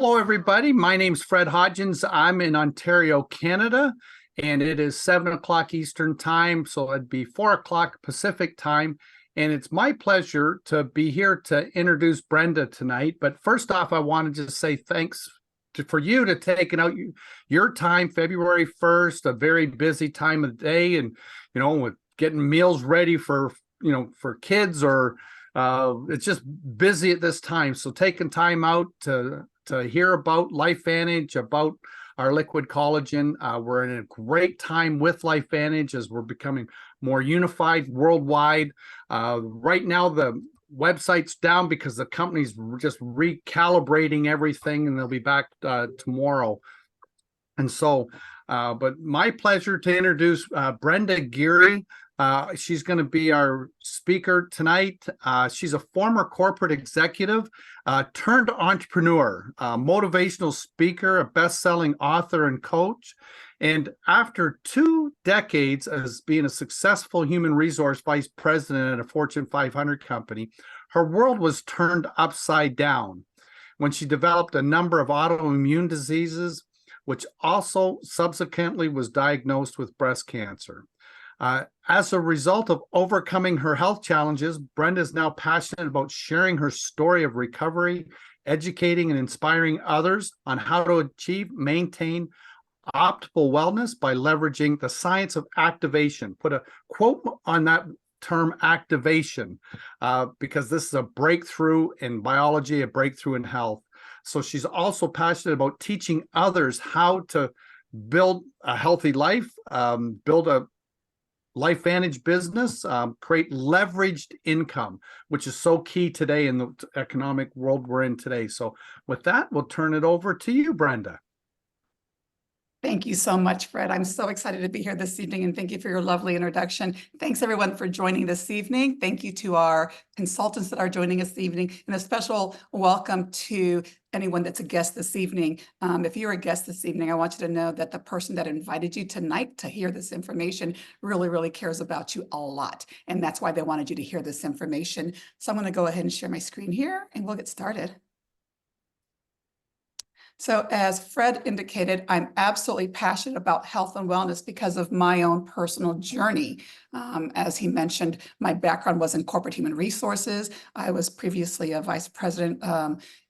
Hello, everybody. My name's Fred Hodgins. I'm in Ontario, Canada, and it is 7 o'clock Eastern Time, so it'd be 4 o'clock Pacific Time. And it's my pleasure to be here to introduce Brenda tonight. But first off, I wanted to say thanks for you to taking out your time, February 1st, a very busy time of the day, and with getting meals ready for for kids, or it's just busy at this time. So taking time out to hear about LifeVantage, about our liquid collagen. We're in a great time with LifeVantage as we're becoming more unified worldwide. Right now, the website's down because the company's just recalibrating everything, and they'll be back tomorrow. And so, but my pleasure to introduce Brenda Geary. She's going to be our speaker tonight. She's a former corporate executive turned entrepreneur, motivational speaker, a best-selling author and coach. And after 2 decades as being a successful human resource vice president at a Fortune 500 company, her world was turned upside down when she developed a number of autoimmune diseases, which also subsequently was diagnosed with breast cancer. As a result of overcoming her health challenges, Brenda is now passionate about sharing her story of recovery, educating and inspiring others on how to maintain optimal wellness by leveraging the science of activation. Put a quote on that term, activation, because this is a breakthrough in biology, a breakthrough in health. So she's also passionate about teaching others how to build a healthy life, build a LifeVantage business, create leveraged income, which is so key today in the economic world we're in today. So with that, we'll turn it over to you, Brenda. Thank you so much, Fred. I'm so excited to be here this evening, and thank you for your lovely introduction. Thanks, everyone, for joining this evening. Thank you to our consultants that are joining us this evening, and a special welcome to anyone that's a guest this evening. If you're a guest this evening, I want you to know that the person that invited you tonight to hear this information really, really cares about you a lot, and that's why they wanted you to hear this information. So I'm going to go ahead and share my screen here, and we'll get started. So as Fred indicated, I'm absolutely passionate about health and wellness because of my own personal journey. As he mentioned, my background was in corporate human resources. I was previously a vice president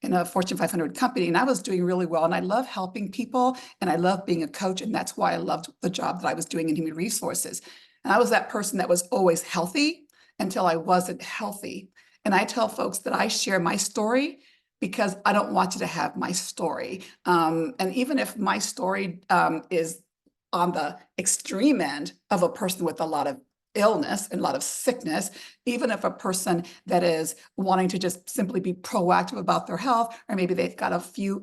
in a Fortune 500 company, and I was doing really well. And I love helping people, and I love being a coach. And that's why I loved the job that I was doing in human resources. And I was that person that was always healthy until I wasn't healthy. And I tell folks that I share my story because I don't want you to have my story. And even if my story is on the extreme end of a person with a lot of illness and a lot of sickness, even if a person that is wanting to just simply be proactive about their health, or maybe they've got a few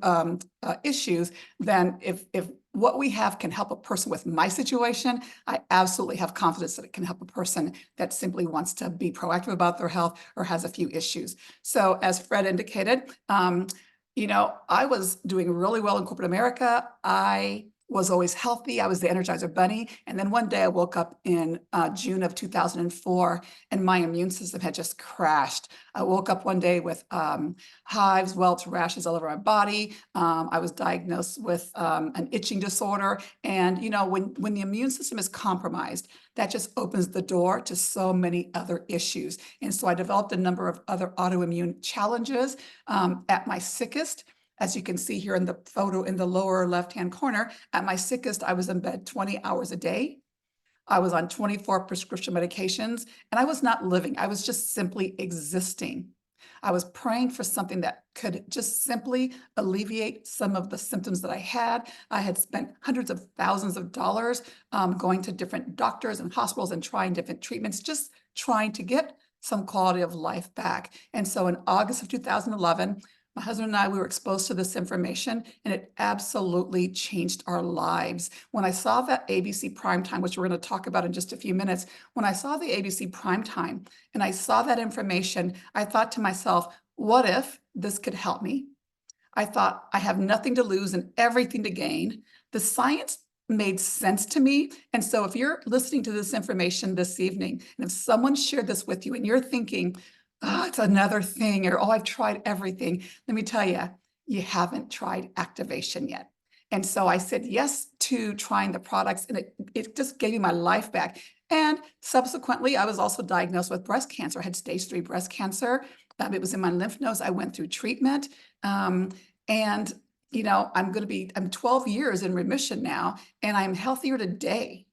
issues, then if what we have can help a person with my situation, I absolutely have confidence that it can help a person that simply wants to be proactive about their health or has a few issues. So as Fred indicated, I was doing really well in corporate America. I was always healthy. I was the Energizer Bunny. And then one day I woke up in June of 2004, and my immune system had just crashed. I woke up one day with hives, welts, rashes all over my body. I was diagnosed with an itching disorder. And, when the immune system is compromised, that just opens the door to so many other issues. And so I developed a number of other autoimmune challenges at my sickest. As you can see here in the photo in the lower left-hand corner, at my sickest, I was in bed 20 hours a day. I was on 24 prescription medications, and I was not living. I was just simply existing. I was praying for something that could just simply alleviate some of the symptoms that I had. I had spent hundreds of thousands of dollars going to different doctors and hospitals and trying different treatments, just trying to get some quality of life back. And so in August of 2011, my husband and I, we were exposed to this information, and it absolutely changed our lives. When I saw that ABC primetime, which we're going to talk about in just a few minutes, when I saw the ABC primetime and I saw that information, I thought to myself, what if this could help me? I thought, I have nothing to lose and everything to gain. The science made sense to me. And so if you're listening to this information this evening, and if someone shared this with you and you're thinking, oh, it's another thing, or, oh, I've tried everything. Let me tell you, you haven't tried activation yet. And so I said yes to trying the products, and it just gave me my life back. And subsequently, I was also diagnosed with breast cancer. I had stage 3 breast cancer. It was in my lymph nodes. I went through treatment. And, you know, I'm 12 years in remission now, and I'm healthier today,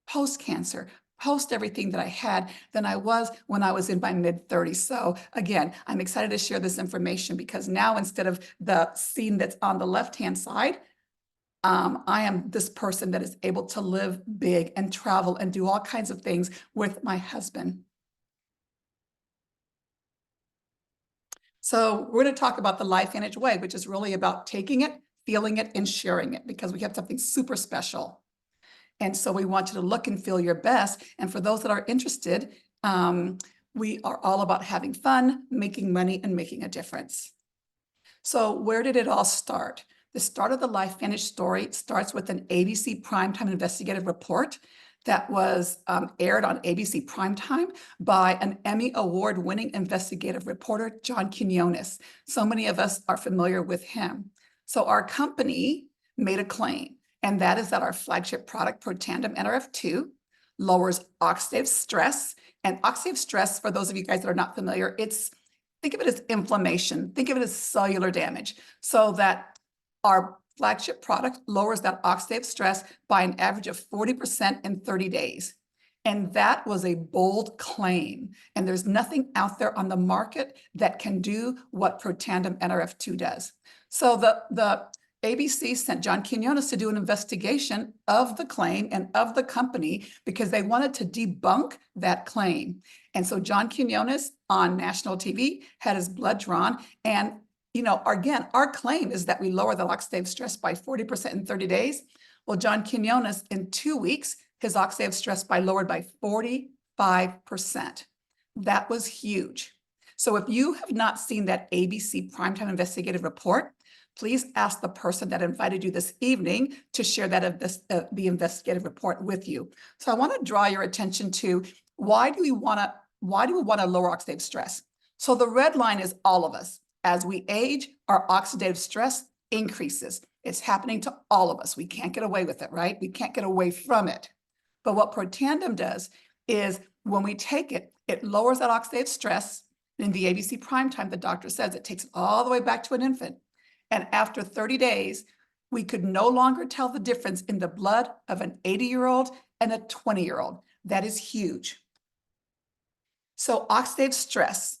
post-cancer, post everything that I had, than I was when I was in my mid-30s. So again, I'm excited to share this information because now, instead of the scene that's on the left-hand side, I am this person that is able to live big and travel and do all kinds of things with my husband. So we're going to talk about the LifeVantage way, which is really about taking it, feeling it, and sharing it, because we have something super special. And so we want you to look and feel your best. And for those that are interested, we are all about having fun, making money, and making a difference. So where did it all start? The start of the LifeVantage story starts with an ABC primetime investigative report that was aired on ABC Primetime by an Emmy Award-winning investigative reporter, John Quinones. So many of us are familiar with him. So our company made a claim, and that is that our flagship product, Protandim NRF2, lowers oxidative stress. And oxidative stress, for those of you guys that are not familiar, think of it as inflammation. Think of it as cellular damage. So that our flagship product lowers that oxidative stress by an average of 40% in 30 days. And that was a bold claim. And there's nothing out there on the market that can do what Protandim NRF2 does. So the ABC sent John Quinones to do an investigation of the claim and of the company because they wanted to debunk that claim. And so John Quinones on national TV had his blood drawn. And, you know, again, our claim is that we lower the oxidative stress by 40% in 30 days. Well, John Quinones, in 2 weeks, his oxidative stress lowered by 45%. That was huge. So if you have not seen that ABC Primetime Investigative Report, please ask the person that invited you this evening to share the investigative report with you. So I want to draw your attention to why do we want to lower oxidative stress? So the red line is all of us. As we age, our oxidative stress increases. It's happening to all of us. We can't get away with it, right? We can't get away from it. But what Protandim does is when we take it, it lowers that oxidative stress. In the ABC Primetime, the doctor says it takes it all the way back to an infant. And after 30 days, we could no longer tell the difference in the blood of an 80-year-old and a 20-year-old. That is huge. So oxidative stress,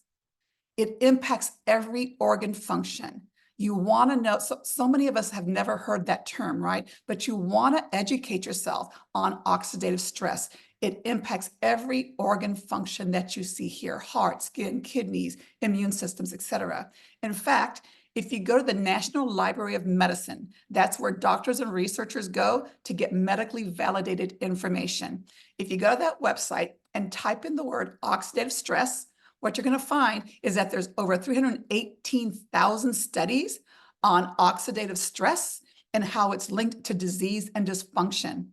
it impacts every organ function. You want to know, so many of us have never heard that term, right? But you want to educate yourself on oxidative stress. It impacts every organ function that you see here: heart, skin, kidneys, immune systems, etc. In fact, if you go to the National Library of Medicine, that's where doctors and researchers go to get medically validated information. If you go to that website and type in the word oxidative stress, what you're going to find is that there's over 318,000 studies on oxidative stress and how it's linked to disease and dysfunction.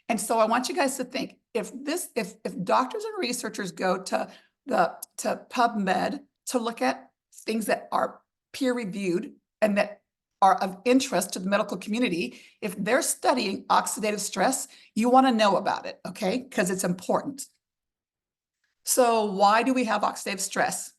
And so I want you guys to think, if doctors and researchers go to PubMed to look at things that are peer-reviewed and that are of interest to the medical community, if they're studying oxidative stress, you want to know about it, okay? Because it's important. So why do we have oxidative stress?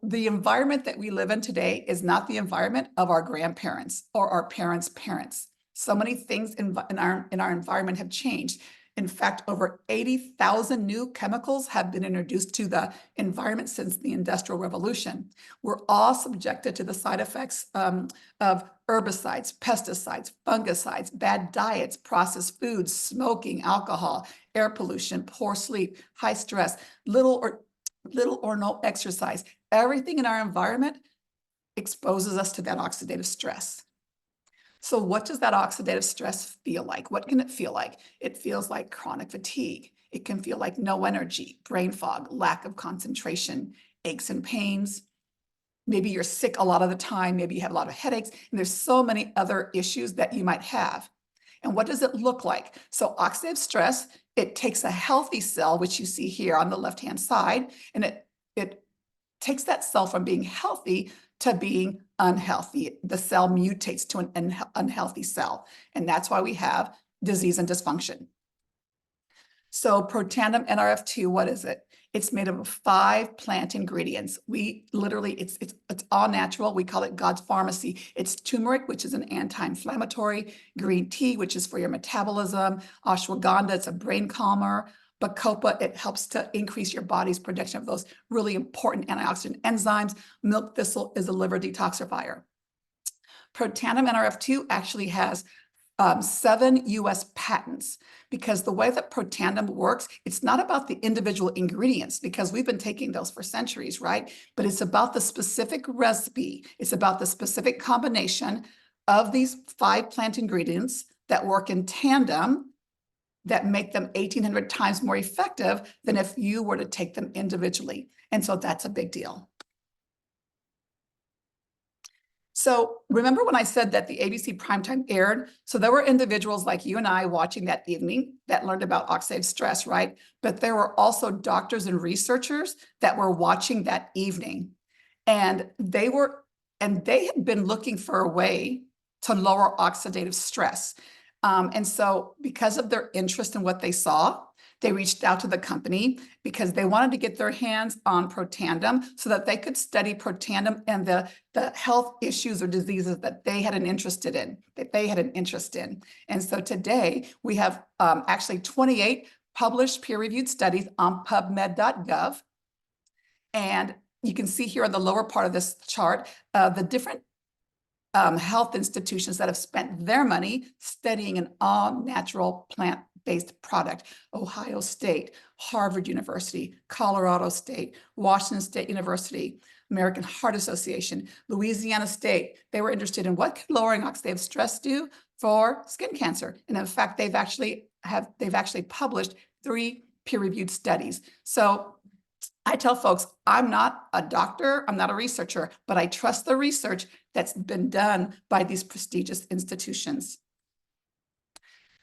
The environment that we live in today is not the environment of our grandparents or our parents' parents. So many things in our environment have changed. In fact, over 80,000 new chemicals have been introduced to the environment since the Industrial Revolution. We're all subjected to the side effects of herbicides, pesticides, fungicides, bad diets, processed foods, smoking, alcohol, air pollution, poor sleep, high stress, little or no exercise. Everything in our environment exposes us to that oxidative stress. So what does that oxidative stress feel like? What can it feel like? It feels like chronic fatigue. It can feel like no energy, brain fog, lack of concentration, aches and pains. Maybe you're sick a lot of the time. Maybe you have a lot of headaches. And there's so many other issues that you might have. And what does it look like? So oxidative stress, it takes a healthy cell, which you see here on the left-hand side, and it takes that cell from being healthy to being unhealthy. The cell mutates to an unhealthy cell. And that's why we have disease and dysfunction. So Protandim NRF2, what is it? It's made up of 5 plant ingredients. We literally, it's all natural. We call it God's pharmacy. It's turmeric, which is an anti-inflammatory, green tea, which is for your metabolism, ashwagandha, it's a brain calmer, bacopa, it helps to increase your body's production of those really important antioxidant enzymes. Milk thistle is a liver detoxifier. Protandim NRF2 actually has 7 US patents, because the way that Protandim works, it's not about the individual ingredients, because we've been taking those for centuries, right? But it's about the specific recipe. It's about the specific combination of these 5 plant ingredients that work in tandem that make them 1,800 times more effective than if you were to take them individually. And so that's a big deal. So remember when I said that the ABC primetime aired? So there were individuals like you and I watching that evening that learned about oxidative stress, right? But there were also doctors and researchers that were watching that evening. And they had been looking for a way to lower oxidative stress. And so because of their interest in what they saw, they reached out to the company because they wanted to get their hands on Protandim so that they could study Protandim and the health issues or diseases that they had an interest in, And so today we have actually 28 published peer-reviewed studies on PubMed.gov. And you can see here on the lower part of this chart, the different health institutions that have spent their money studying an all-natural plant-based product. Ohio State, Harvard University, Colorado State, Washington State University, American Heart Association, Louisiana State. They were interested in what could lowering oxidative stress do for skin cancer. And in fact, they've actually published 3 peer-reviewed studies. So I tell folks, I'm not a doctor, I'm not a researcher, but I trust the research that's been done by these prestigious institutions.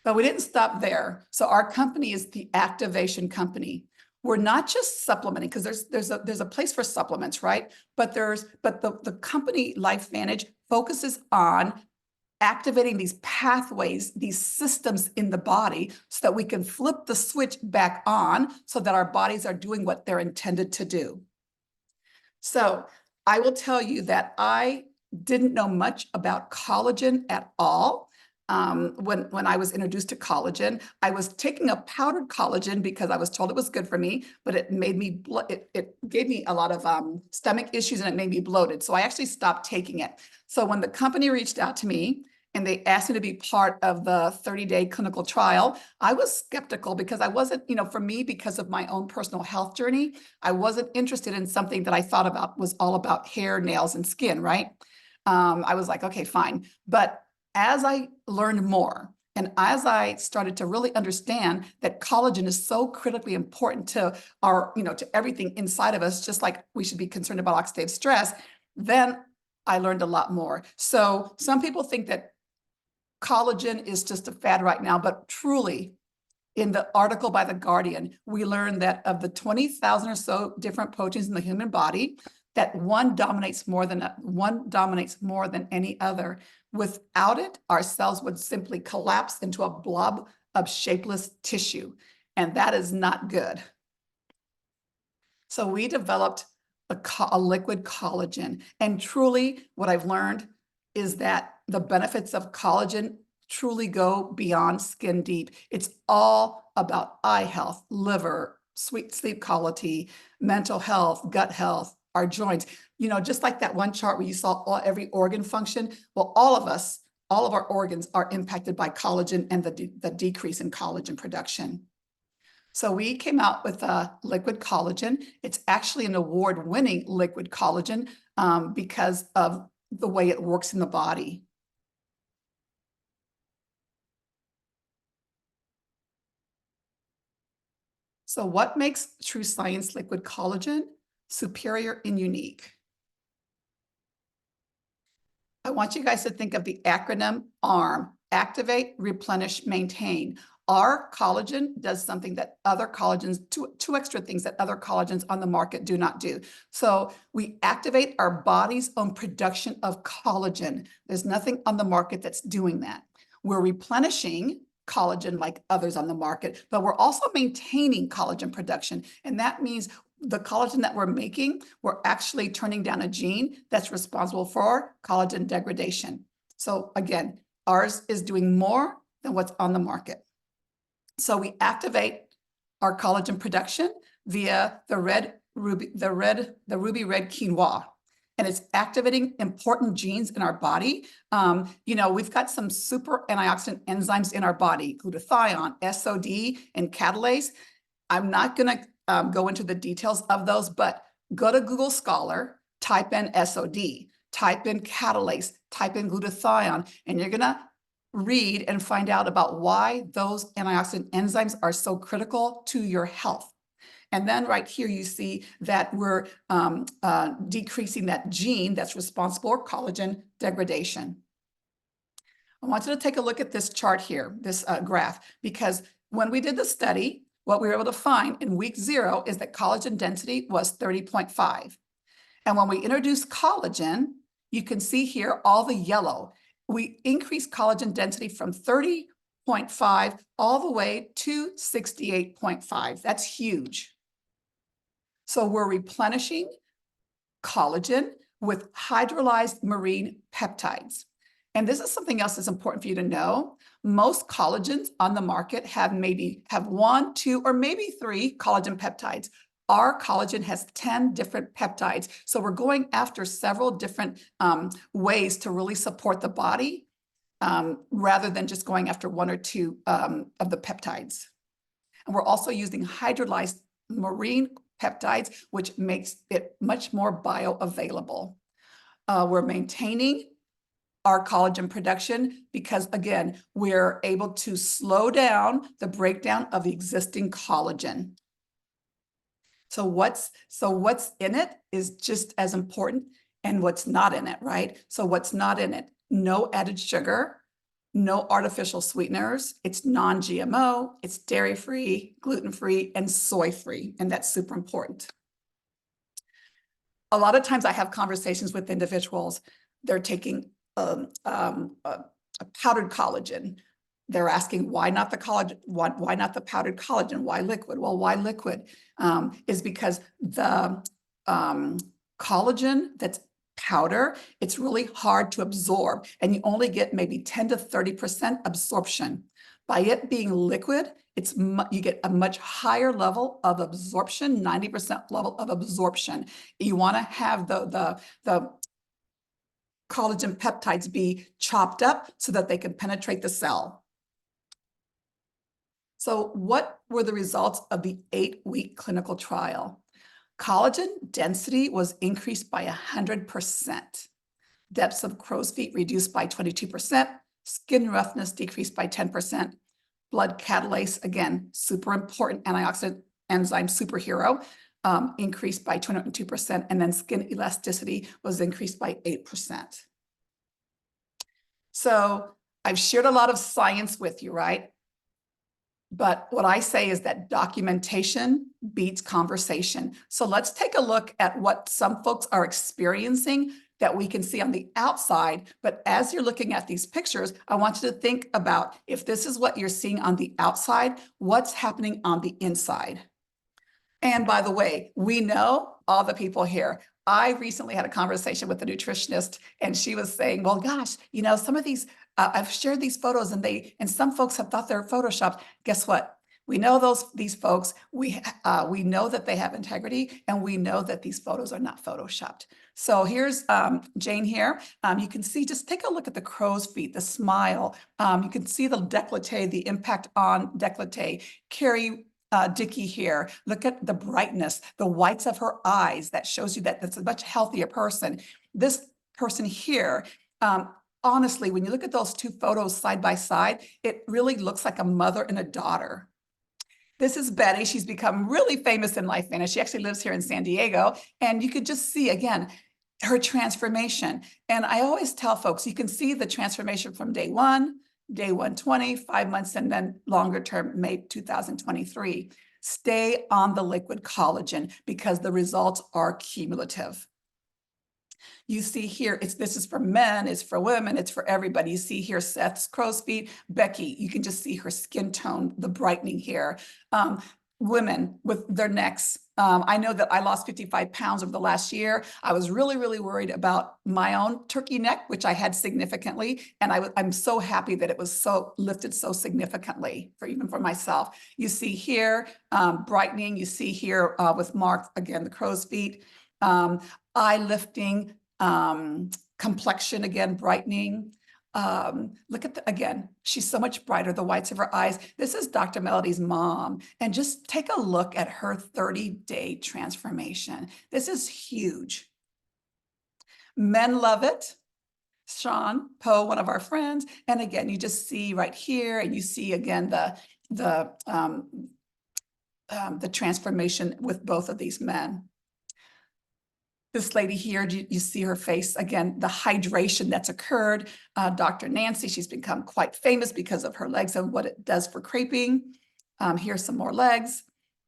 But we didn't stop there. So our company is the activation company. We're not just supplementing, because there's a place for supplements, right? But the company LifeVantage focuses on activating these pathways, these systems in the body, so that we can flip the switch back on so that our bodies are doing what they're intended to do. So I will tell you that I didn't know much about collagen at all. When I was introduced to collagen, I was taking a powdered collagen because I was told it was good for me, but it made me, it gave me a lot of stomach issues and it made me bloated. So I actually stopped taking it. So when the company reached out to me and they asked me to be part of the 30-day clinical trial, I was skeptical because I wasn't, for me, because of my own personal health journey, I wasn't interested in something that I thought about was all about hair, nails, and skin, right? I was like, okay, fine. But as I learned more, and as I started to really understand that collagen is so critically important to our, to everything inside of us, just like we should be concerned about oxidative stress, then I learned a lot more. So some people think that collagen is just a fad right now, but truly, in the article by The Guardian, we learned that of the 20,000 or so different proteins in the human body, that one dominates more than any other. Without it, our cells would simply collapse into a blob of shapeless tissue, and that is not good. So we developed a liquid collagen, and truly what I've learned is that the benefits of collagen truly go beyond skin deep. It's all about eye health, liver, sleep quality, mental health, gut health, our joints. Just like that one chart where you saw every organ function. Well, all of our organs are impacted by collagen and the decrease in collagen production. So we came out with a liquid collagen. It's actually an award-winning liquid collagen because of the way it works in the body. So what makes True Science liquid collagen superior and unique? I want you guys to think of the acronym ARM: Activate, Replenish, Maintain. Our collagen does something that other collagens, two extra things that other collagens on the market do not do. So we activate our body's own production of collagen. There's nothing on the market that's doing that. We're replenishing collagen like others on the market, but we're also maintaining collagen production. And that means the collagen that we're making, we're actually turning down a gene that's responsible for collagen degradation. So again, ours is doing more than what's on the market. So we activate our collagen production via the ruby red quinoa, and it's activating important genes in our body. We've got some super antioxidant enzymes in our body: glutathione, SOD, and catalase. I'm not going to go into the details of those, but go to Google Scholar, type in SOD, type in catalase, type in glutathione, and you're going to read and find out about why those antioxidant enzymes are so critical to your health. And then right here, you see that we're decreasing that gene that's responsible for collagen degradation. I want you to take a look at this chart here, this graph, because when we did the study, what we were able to find in week 0 is that collagen density was 30.5. And when we introduced collagen, you can see here all the yellow. We increased collagen density from 30.5 all the way to 68.5. That's huge. So we're replenishing collagen with hydrolyzed marine peptides. And this is something else that's important for you to know. Most collagens on the market have 1, 2, or maybe 3 collagen peptides. Our collagen has 10 different peptides. So we're going after several different ways to really support the body rather than just going after 1 or 2 of the peptides. And we're also using hydrolyzed marine peptides, which makes it much more bioavailable. We're maintaining our collagen production because, again, we're able to slow down the breakdown of the existing collagen. So what's in it is just as important, and what's not in it, right? So what's not in it? No added sugar, no artificial sweeteners. It's non-GMO, it's dairy-free, gluten-free, and soy-free, and that's super important. A lot of times I have conversations with individuals. They're taking a powdered collagen. They're asking, why not the collagen? Why not the powdered collagen? Why liquid? Well, why liquid? Is because the collagen that's powder, it's really hard to absorb, and you only get maybe 10 to 30% absorption. By it being liquid, you get a much higher level of absorption, 90% level of absorption. You want to have the collagen peptides be chopped up so that they can penetrate the cell. So what were the results of the 8-week clinical trial? Collagen density was increased by 100%. Depths of crow's feet reduced by 22%. Skin roughness decreased by 10%. Blood catalase, again, super important antioxidant enzyme superhero, increased by 202%. And then skin elasticity was increased by 8%. So I've shared a lot of science with you, right? But what I say is that documentation beats conversation. So let's take a look at what some folks are experiencing that we can see on the outside. But as you're looking at these pictures, I want you to think about, if this is what you're seeing on the outside, what's happening on the inside? And by the way, we know all the people here. I recently had a conversation with a nutritionist, and she was saying, well, gosh, some of these, I've shared these photos and some folks have thought they're Photoshopped. Guess what? We know these folks, we know that they have integrity, and we know that these photos are not Photoshopped. So here's Jane here. You can see, just take a look at the crow's feet, the smile. You can see the décolleté, the impact on décolleté. Carrie Dickey here, look at the brightness, the whites of her eyes. That shows you that that's a much healthier person. This person here, honestly, when you look at those 2 photos side by side, it really looks like a mother and a daughter. This is Betty. She's become really famous in LifeVantage. She actually lives here in San Diego. And you could just see, again, her transformation. And I always tell folks, you can see the transformation from day 1, day 120, 5 months, and then longer term, May 2023. Stay on the liquid collagen because the results are cumulative. You see here, this is for men, it's for women, it's for everybody. You see here Seth's crow's feet, Becky, you can just see her skin tone, the brightening here. Women with their necks. I know that I lost 55 pounds over the last year. I was really, really worried about my own turkey neck, which I had significantly. And I'm so happy that it was so lifted so significantly even for myself. You see here, brightening. You see here with Mark, again, the crow's feet, eye lifting, complexion, again, brightening. Look at again, she's so much brighter, the whites of her eyes. This is Dr. Melody's mom. And just take a look at her 30-day transformation. This is huge. Men love it. Sean Poe, one of our friends. And again, you just see right here, and you see again the transformation with both of these men. This lady here, you see her face, again, the hydration that's occurred. Dr. Nancy, she's become quite famous because of her legs and what it does for creping. Here's some more legs.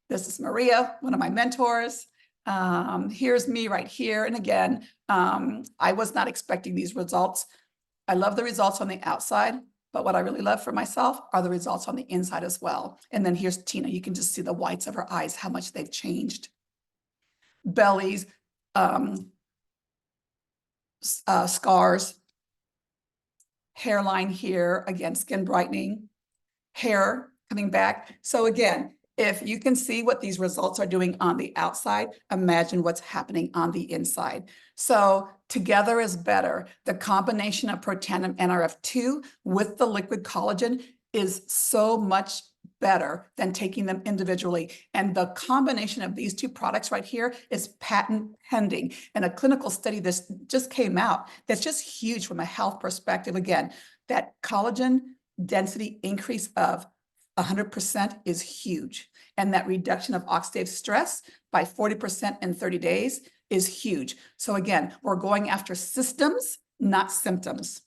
This is Maria, one of my mentors. Here's me right here. And again, I was not expecting these results. I love the results on the outside, but what I really love for myself are the results on the inside as well. And then here's Tina. You can just see the whites of her eyes, how much they've changed. Bellies, scars, hairline here, again, skin brightening, hair coming back. So again, if you can see what these results are doing on the outside, imagine what's happening on the inside. So together is better. The combination of Protandim NRF2 with the liquid collagen is so much better than taking them individually. And the combination of these two products right here is patent pending. And a clinical study this just came out that's just huge from a health perspective. Again, that collagen density increase of 100% is huge. And that reduction of oxidative stress by 40% in 30 days is huge. So again, we're going after systems, not symptoms.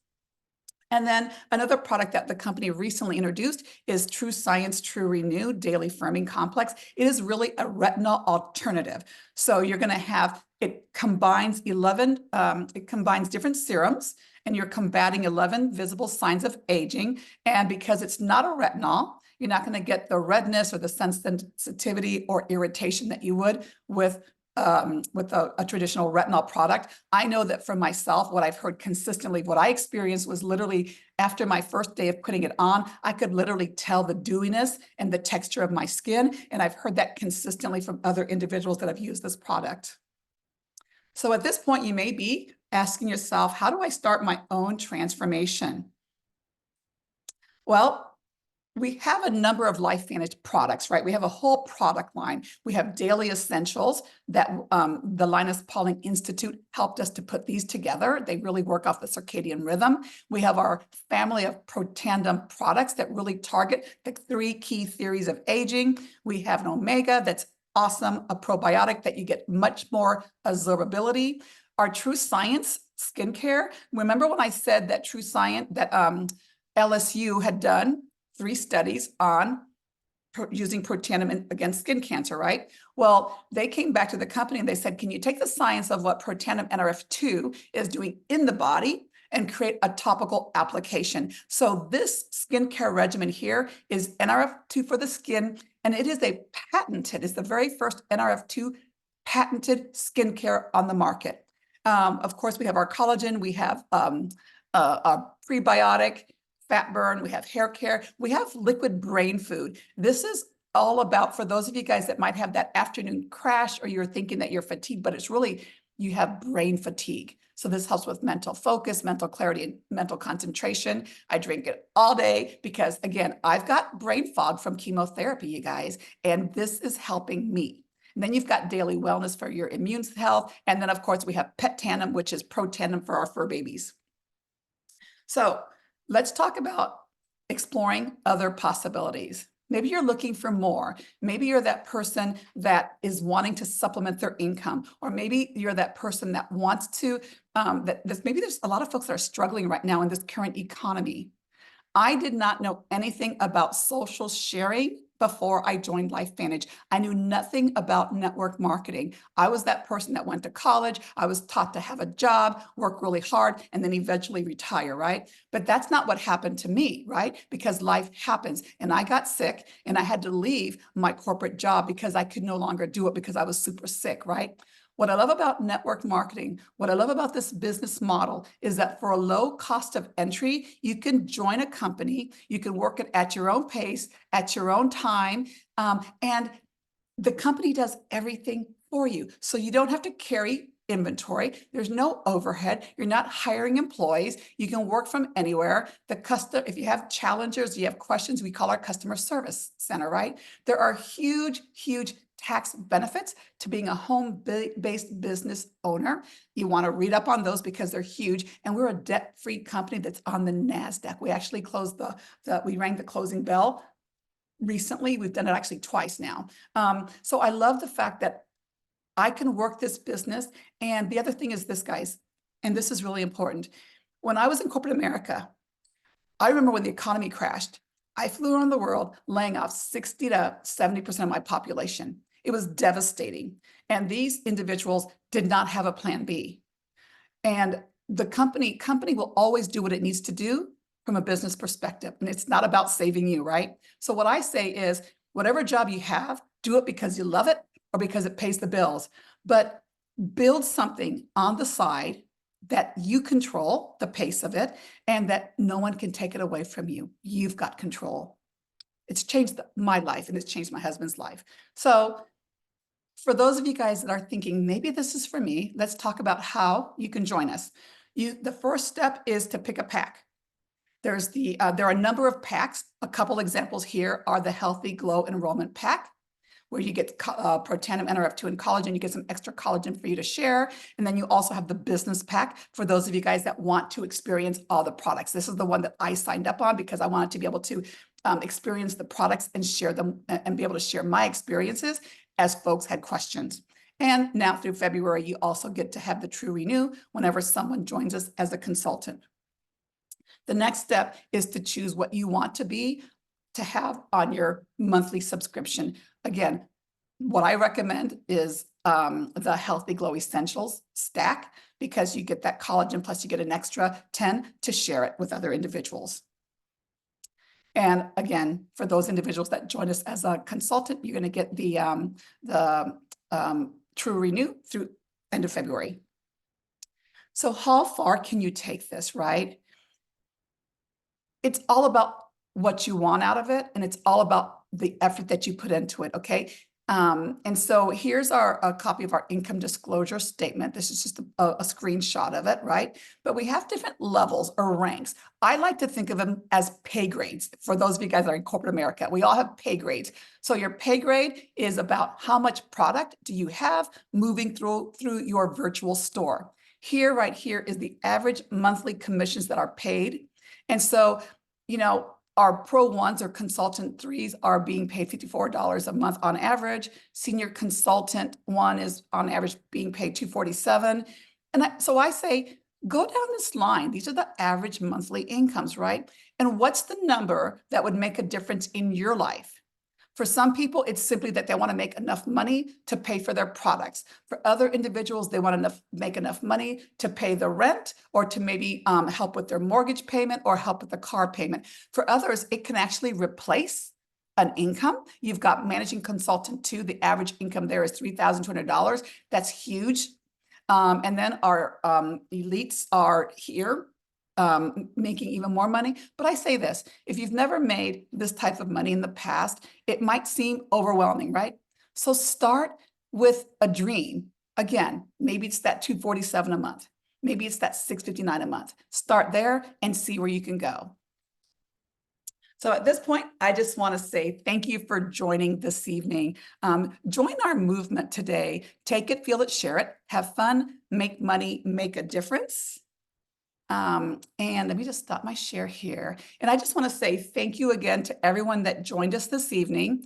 And then another product that the company recently introduced is True Science True Renew Daily Firming Complex. It is really a retinol alternative. So you're going to have, it combines different serums, and you're combating 11 visible signs of aging. And because it's not a retinol, you're not going to get the redness or the sensitivity or irritation that you would with a traditional retinol product. I know that for myself, what I've heard consistently, what I experienced was literally after my first day of putting it on, I could literally tell the dewiness and the texture of my skin. And I've heard that consistently from other individuals that have used this product. So at this point, you may be asking yourself, how do I start my own transformation? Well, we have a number of LifeVantage products, right? We have a whole product line. We have daily essentials that the Linus Pauling Institute helped us to put these together. They really work off the circadian rhythm. We have our family of Protandim products that really target the 3 key theories of aging. We have an omega that's awesome, a probiotic that you get much more absorbability. Our True Science skincare. Remember when I said that True Science, that LSU had done 3 studies on using Protandim against skin cancer, right? Well, they came back to the company and they said, can you take the science of what Protandim NRF2 is doing in the body and create a topical application? So this skincare regimen here is NRF2 for the skin, and it is it's the very first NRF2 patented skincare on the market. Of course, we have our collagen, we have a prebiotic, fat burn, we have hair care, we have liquid brain food. This is all about, for those of you guys that might have that afternoon crash, or you're thinking that you're fatigued, but it's really, you have brain fatigue. So this helps with mental focus, mental clarity, and mental concentration. I drink it all day because, again, I've got brain fog from chemotherapy, you guys, and this is helping me. And then you've got daily wellness for your immune health. And then, of course, we have Protandim, which is Protandim for our fur babies. So let's talk about exploring other possibilities. Maybe you're looking for more. Maybe you're that person that is wanting to supplement their income, or maybe you're that person that wants to, maybe there's a lot of folks that are struggling right now in this current economy. I did not know anything about social sharing before I joined LifeVantage. I knew nothing about network marketing. I was that person that went to college. I was taught to have a job, work really hard, and then eventually retire, right? But that's not what happened to me, right? Because life happens. And I got sick and I had to leave my corporate job because I could no longer do it because I was super sick, right? What I love about network marketing, what I love about this business model is that for a low cost of entry, you can join a company, you can work it at your own pace, at your own time, and the company does everything for you. So you don't have to carry inventory. There's no overhead. You're not hiring employees. You can work from anywhere. If you have challenges, you have questions, we call our customer service center, right? There are huge, huge tax benefits to being a home-based business owner. You want to read up on those because they're huge. And we're a debt-free company that's on the NASDAQ. We actually closed we rang the closing bell recently. We've done it actually twice now. So I love the fact that I can work this business. And the other thing is this, guys, and this is really important. When I was in corporate America, I remember when the economy crashed, I flew around the world laying off 60 to 70% of my population. It was devastating. And these individuals did not have a plan B. And the company will always do what it needs to do from a business perspective. And it's not about saving you, right? So what I say is, whatever job you have, do it because you love it or because it pays the bills. But build something on the side that you control the pace of it and that no one can take it away from you. You've got control. It's changed my life and it's changed my husband's life. So for those of you guys that are thinking, maybe this is for me, let's talk about how you can join us. The first step is to pick a pack. There are a number of packs. A couple examples here are the Healthy Glow Enrollment Pack, where you get Protandim NRF2 in collagen, you get some extra collagen for you to share. And then you also have the business pack for those of you guys that want to experience all the products. This is the one that I signed up on because I wanted to be able to experience the products and share them and be able to share my experiences as folks had questions. And now through February, you also get to have the True Renew whenever someone joins us as a consultant. The next step is to choose what you want to have on your monthly subscription. Again, what I recommend is the Healthy Glow Essentials stack because you get that collagen plus you get an extra 10 to share it with other individuals. And again, for those individuals that join us as a consultant, you're going to get the True Renew through end of February. So how far can you take this, right? It's all about what you want out of it, and it's all about the effort that you put into it, okay? And so here's a copy of our income disclosure statement. This is just a screenshot of it, right? But we have different levels or ranks. I like to think of them as pay grades. For those of you guys that are in corporate America, we all have pay grades. So your pay grade is about how much product do you have moving through your virtual store. Right here is the average monthly commissions that are paid. And so, our Pro 1s or Consultant 3s are being paid $54 a month on average. Senior Consultant 1 is on average being paid $247. And so I say, go down this line. These are the average monthly incomes, right? And what's the number that would make a difference in your life? For some people, it's simply that they want to make enough money to pay for their products. For other individuals, they want to make enough money to pay the rent or to maybe help with their mortgage payment or help with the car payment. For others, it can actually replace an income. You've got Managing Consultant 2. The average income there is $3,200. That's huge. And then our elites are here. Making even more money. But I say this, if you've never made this type of money in the past, it might seem overwhelming, right? So start with a dream. Again, maybe it's that $247 a month. Maybe it's that $659 a month. Start there and see where you can go. So at this point, I just want to say thank you for joining this evening. Join our movement today. Take it, feel it, share it, have fun, make money, make a difference. And let me just stop my share here. And I just want to say thank you again to everyone that joined us this evening.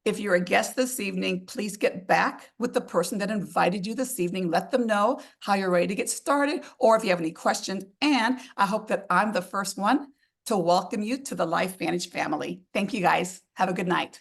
If you're a guest this evening, please get back with the person that invited you this evening. Let them know how you're ready to get started or if you have any questions. And I hope that I'm the first one to welcome you to the LifeVantage family. Thank you guys. Have a good night.